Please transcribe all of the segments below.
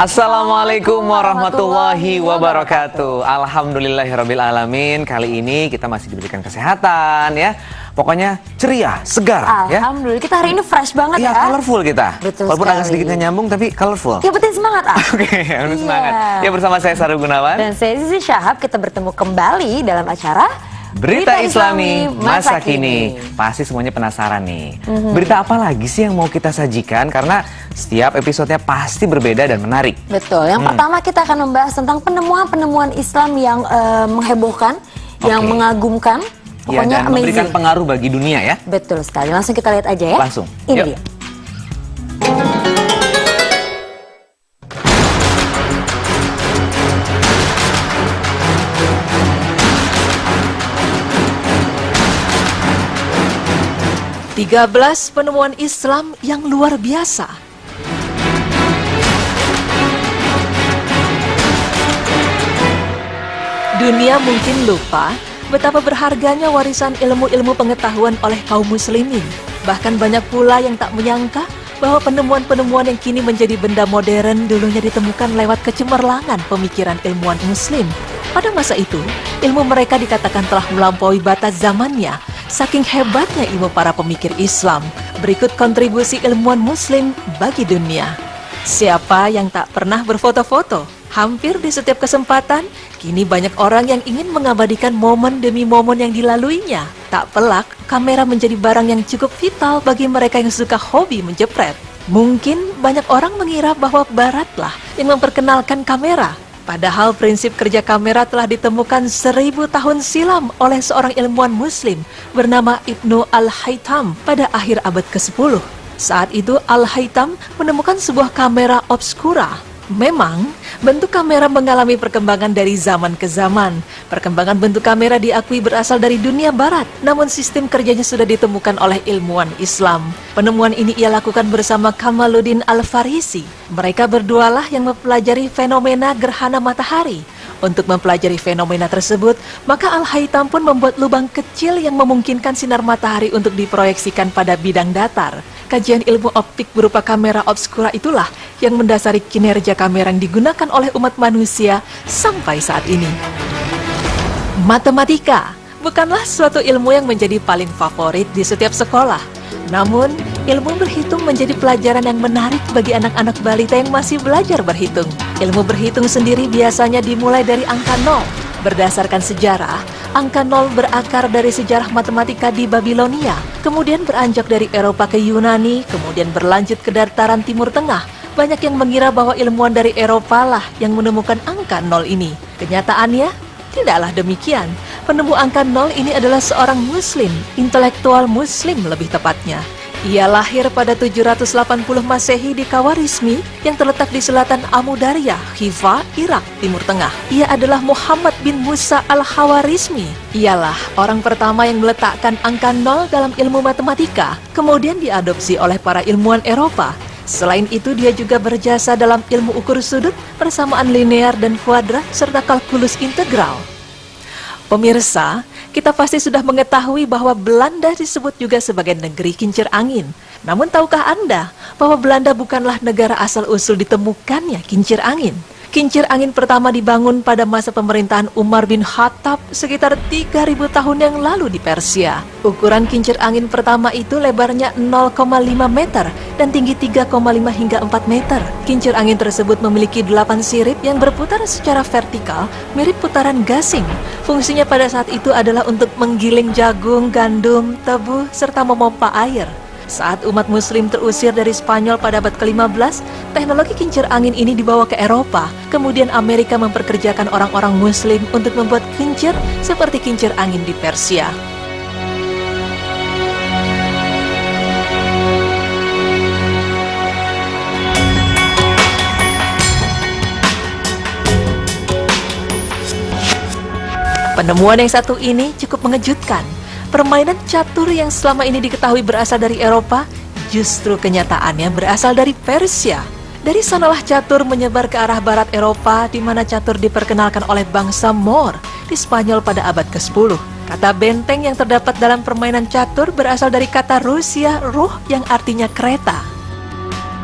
Assalamualaikum warahmatullahi wabarakatuh. Alhamdulillahirabbil alamin. Kali ini kita masih diberikan kesehatan ya. Pokoknya ceria, segar ya. Alhamdulillah, kita hari ini fresh banget ya. Colorful kita. Betul walaupun sekali. Agak sedikit nggak nyambung tapi colorful. Ya penting semangat Oke, semangat. Ya bersama saya Saru Gunawan. Dan saya Zizi Syahab, kita bertemu kembali dalam acara Berita Islami Masa Kini. Pasti semuanya penasaran nih. Berita apa lagi sih yang mau kita sajikan? Karena setiap episodenya pasti berbeda dan menarik. Betul. Yang pertama kita akan membahas tentang penemuan-penemuan Islam yang menghebohkan, yang mengagumkan. Ya, Pokoknya dan memberikan pengaruh bagi dunia ya. Betul sekali. Langsung kita lihat aja ya. Langsung. Ini dia. Tiga belas penemuan Islam yang luar biasa. Dunia mungkin lupa betapa berharganya warisan ilmu-ilmu pengetahuan oleh kaum muslimin. Bahkan banyak pula yang tak menyangka bahwa penemuan-penemuan yang kini menjadi benda modern dulunya ditemukan lewat kecemerlangan pemikiran ilmuwan muslim. Pada masa itu, ilmu mereka dikatakan telah melampaui batas zamannya. Saking hebatnya ilmu para pemikir Islam, berikut kontribusi ilmuwan muslim bagi dunia. Siapa yang tak pernah berfoto-foto? Hampir di setiap kesempatan, kini banyak orang yang ingin mengabadikan momen demi momen yang dilaluinya. Tak pelak, kamera menjadi barang yang cukup vital bagi mereka yang suka hobi menjepret. Mungkin banyak orang mengira bahwa baratlah yang memperkenalkan kamera. Padahal prinsip kerja kamera telah ditemukan 1000 tahun silam oleh seorang ilmuwan muslim bernama Ibnu Al-Haytham pada akhir abad ke-10. Saat itu Al-Haytham menemukan sebuah kamera obskura. Memang, bentuk kamera mengalami perkembangan dari zaman ke zaman. Perkembangan bentuk kamera diakui berasal dari dunia barat, namun sistem kerjanya sudah ditemukan oleh ilmuwan Islam. Penemuan ini ia lakukan bersama Kamaluddin Al-Farisi. Mereka berdualah yang mempelajari fenomena gerhana matahari. Untuk mempelajari fenomena tersebut, maka Al-Haytham pun membuat lubang kecil yang memungkinkan sinar matahari untuk diproyeksikan pada bidang datar. Kajian ilmu optik berupa kamera obskura itulah yang mendasari kinerja kamera yang digunakan oleh umat manusia sampai saat ini. Matematika bukanlah suatu ilmu yang menjadi paling favorit di setiap sekolah. Namun, ilmu berhitung menjadi pelajaran yang menarik bagi anak-anak balita yang masih belajar berhitung. Ilmu berhitung sendiri biasanya dimulai dari angka 0. Berdasarkan sejarah, angka 0 berakar dari sejarah matematika di Babilonia, kemudian beranjak dari Eropa ke Yunani, kemudian berlanjut ke dataran Timur Tengah. Banyak yang mengira bahwa ilmuwan dari Eropa lah yang menemukan angka 0 ini. Kenyataannya, tidaklah demikian. Penemu angka 0 ini adalah seorang muslim, intelektual muslim lebih tepatnya. Ia lahir pada 780 Masehi di Khawarizmi yang terletak di selatan Amudarya, Haifa, Irak, Timur Tengah. Ia adalah Muhammad bin Musa al-Khawarizmi. Ialah orang pertama yang meletakkan angka 0 dalam ilmu matematika, kemudian diadopsi oleh para ilmuwan Eropa. Selain itu, dia juga berjasa dalam ilmu ukur sudut, persamaan linear dan kuadrat, serta kalkulus integral. Pemirsa, kita pasti sudah mengetahui bahwa Belanda disebut juga sebagai negeri kincir angin. Namun tahukah Anda bahwa Belanda bukanlah negara asal-usul ditemukannya kincir angin? Kincir angin pertama dibangun pada masa pemerintahan Umar bin Khattab sekitar 3000 tahun yang lalu di Persia. Ukuran kincir angin pertama itu lebarnya 0,5 meter dan tinggi 3,5 hingga 4 meter. Kincir angin tersebut memiliki 8 sirip yang berputar secara vertikal mirip putaran gasing. Fungsinya pada saat itu adalah untuk menggiling jagung, gandum, tebu, serta memompa air. Saat umat muslim terusir dari Spanyol pada abad ke-15, teknologi kincir angin ini dibawa ke Eropa. Kemudian Amerika memperkerjakan orang-orang muslim untuk membuat kincir seperti kincir angin di Persia. Penemuan yang satu ini cukup mengejutkan. Permainan catur yang selama ini diketahui berasal dari Eropa, justru kenyataannya berasal dari Persia. Dari sanalah catur menyebar ke arah barat Eropa, di mana catur diperkenalkan oleh bangsa Moor di Spanyol pada abad ke-10. Kata benteng yang terdapat dalam permainan catur berasal dari kata Rusia, ruh yang artinya kereta.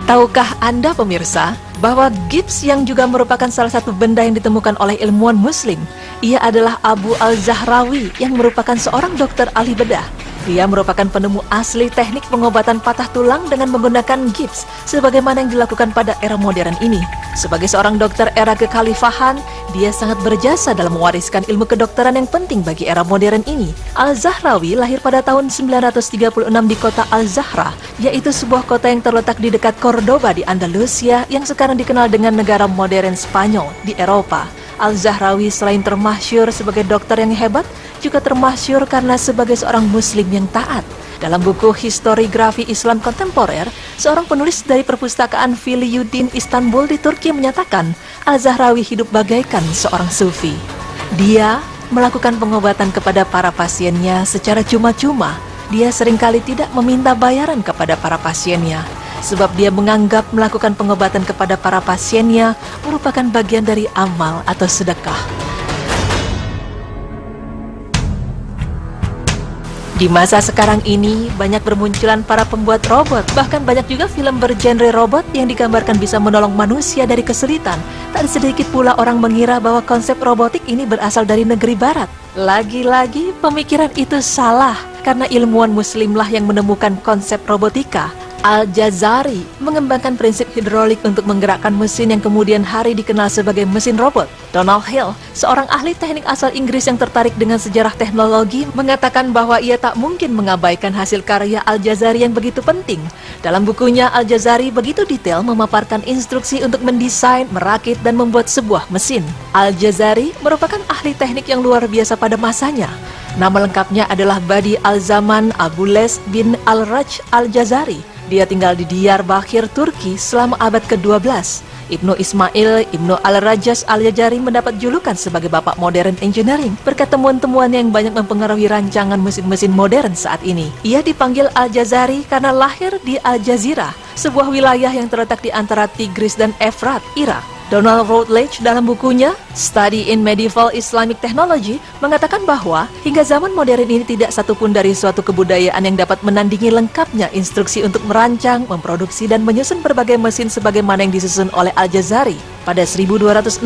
Tahukah Anda pemirsa, bahwa gips yang juga merupakan salah satu benda yang ditemukan oleh ilmuwan Muslim. Ia adalah Abu Al-Zahrawi yang merupakan seorang dokter ahli bedah. Dia merupakan penemu asli teknik pengobatan patah tulang dengan menggunakan gips, sebagaimana yang dilakukan pada era modern ini. Sebagai seorang dokter era kekhalifahan, dia sangat berjasa dalam mewariskan ilmu kedokteran yang penting bagi era modern ini. Al-Zahrawi lahir pada tahun 936 di kota Al-Zahra, yaitu sebuah kota yang terletak di dekat Cordoba di Andalusia yang sekarang dikenal dengan negara modern Spanyol di Eropa. Al-Zahrawi selain termasyhur sebagai dokter yang hebat, juga termasyhur karena sebagai seorang muslim yang taat. Dalam buku Historiografi Islam Kontemporer, seorang penulis dari perpustakaan Filiyuddin Istanbul di Turki menyatakan, Al-Zahrawi hidup bagaikan seorang sufi. Dia melakukan pengobatan kepada para pasiennya secara cuma-cuma. Dia seringkali tidak meminta bayaran kepada para pasiennya, sebab dia menganggap melakukan pengobatan kepada para pasiennya merupakan bagian dari amal atau sedekah. Di masa sekarang ini, banyak bermunculan para pembuat robot. Bahkan banyak juga film bergenre robot yang digambarkan bisa menolong manusia dari kesulitan. Tak sedikit pula orang mengira bahwa konsep robotik ini berasal dari negeri barat. Lagi-lagi, pemikiran itu salah, karena ilmuwan muslimlah yang menemukan konsep robotika. Al-Jazari mengembangkan prinsip hidrolik untuk menggerakkan mesin yang kemudian hari dikenal sebagai mesin robot. Donald Hill, seorang ahli teknik asal Inggris yang tertarik dengan sejarah teknologi, mengatakan bahwa ia tak mungkin mengabaikan hasil karya Al-Jazari yang begitu penting. Dalam bukunya, Al-Jazari begitu detail memaparkan instruksi untuk mendesain, merakit, dan membuat sebuah mesin. Al-Jazari merupakan ahli teknik yang luar biasa pada masanya. Nama lengkapnya adalah Badi Al-Zaman Abules bin Al-Raj Al-Jazari. Dia tinggal di Diyarbakir, Turki selama abad ke-12. Ibnu Ismail Ibnu Al-Rajas Al-Jazari mendapat julukan sebagai bapak modern engineering berkat temuan-temuan yang banyak mempengaruhi rancangan mesin-mesin modern saat ini. Ia dipanggil Al-Jazari karena lahir di Al-Jazirah, sebuah wilayah yang terletak di antara Tigris dan Efrat, Irak. Donald Routledge dalam bukunya Study in Medieval Islamic Technology mengatakan bahwa hingga zaman modern ini tidak satupun dari suatu kebudayaan yang dapat menandingi lengkapnya instruksi untuk merancang, memproduksi, dan menyusun berbagai mesin sebagaimana yang disusun oleh Al-Jazari. Pada 1206,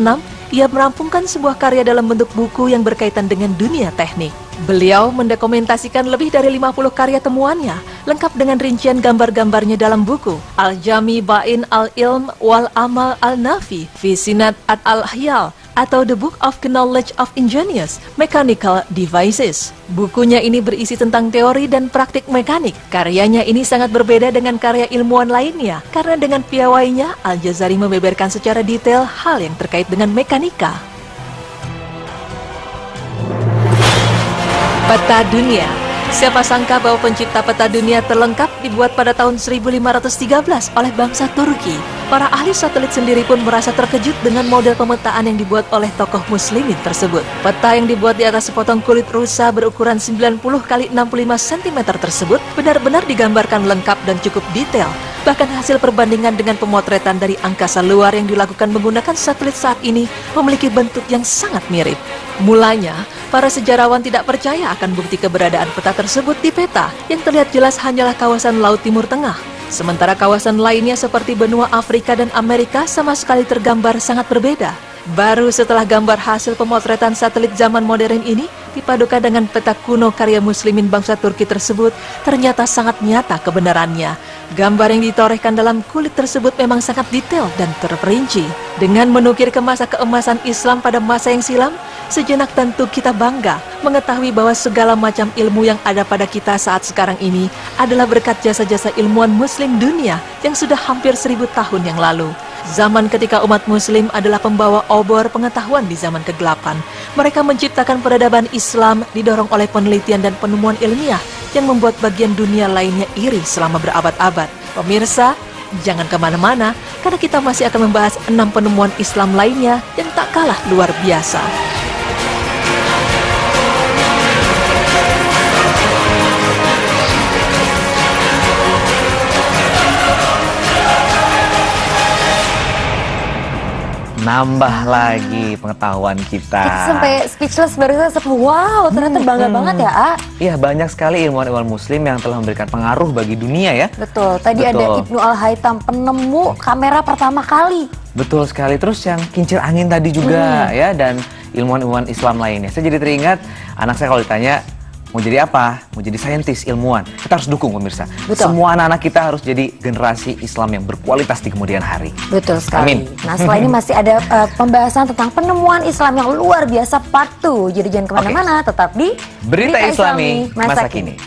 ia merampungkan sebuah karya dalam bentuk buku yang berkaitan dengan dunia teknik. Beliau mendokumentasikan lebih dari 50 karya temuannya, lengkap dengan rincian gambar-gambarnya dalam buku Al-Jami Bain Al-Ilm Wal Amal Al-Nafi Fi Sinat Al-Hyal atau The Book of Knowledge of Ingenious Mechanical Devices. Bukunya ini berisi tentang teori dan praktik mekanik. Karyanya ini sangat berbeda dengan karya ilmuwan lainnya, karena dengan piawainya, Al-Jazari membeberkan secara detail hal yang terkait dengan mekanika. Peta dunia. Siapa sangka bahwa pencipta peta dunia terlengkap dibuat pada tahun 1513 oleh bangsa Turki. Para ahli satelit sendiri pun merasa terkejut dengan model pemetaan yang dibuat oleh tokoh muslimin tersebut. Peta yang dibuat di atas sepotong kulit rusa berukuran 90 x 65 cm tersebut benar-benar digambarkan lengkap dan cukup detail. Bahkan hasil perbandingan dengan pemotretan dari angkasa luar yang dilakukan menggunakan satelit saat ini memiliki bentuk yang sangat mirip. Mulanya, para sejarawan tidak percaya akan bukti keberadaan peta tersebut di peta yang terlihat jelas hanyalah kawasan Laut Timur Tengah. Sementara kawasan lainnya seperti benua Afrika dan Amerika sama sekali tergambar sangat berbeda. Baru setelah gambar hasil pemotretan satelit zaman modern ini dipadukan dengan peta kuno karya muslimin bangsa Turki tersebut, ternyata sangat nyata kebenarannya. Gambar yang ditorehkan dalam kulit tersebut memang sangat detail dan terperinci. Dengan menukir ke masa keemasan Islam pada masa yang silam, sejenak tentu kita bangga mengetahui bahwa segala macam ilmu yang ada pada kita saat sekarang ini adalah berkat jasa-jasa ilmuwan muslim dunia yang sudah hampir 1000 tahun yang lalu. Zaman ketika umat muslim adalah pembawa obor pengetahuan di zaman ke-8. Mereka menciptakan peradaban Islam didorong oleh penelitian dan penemuan ilmiah yang membuat bagian dunia lainnya iri selama berabad-abad. Pemirsa, jangan kemana-mana karena kita masih akan membahas 6 penemuan Islam lainnya yang tak kalah luar biasa. Nambah lagi pengetahuan kita. Kita sampai speechless barusan. Wow, ternyata bangga banget ya, A. Iya, banyak sekali ilmuwan-ilmuwan muslim yang telah memberikan pengaruh bagi dunia ya. Betul, tadi Betul. ada Ibnu Al-Haytham, penemu kamera pertama kali. Betul sekali. Terus yang kincir angin tadi juga ya, dan ilmuwan-ilmuwan Islam lainnya. Saya jadi teringat anak saya kalau ditanya mau jadi apa? Mau jadi saintis, ilmuwan. Kita harus dukung pemirsa. Betul. Semua anak-anak kita harus jadi generasi Islam yang berkualitas di kemudian hari. Betul sekali. Amin. Nah, setelah ini masih ada pembahasan tentang penemuan Islam yang luar biasa part 2. Jadi jangan kemana-mana, tetap di Berita Islami Masa Kini.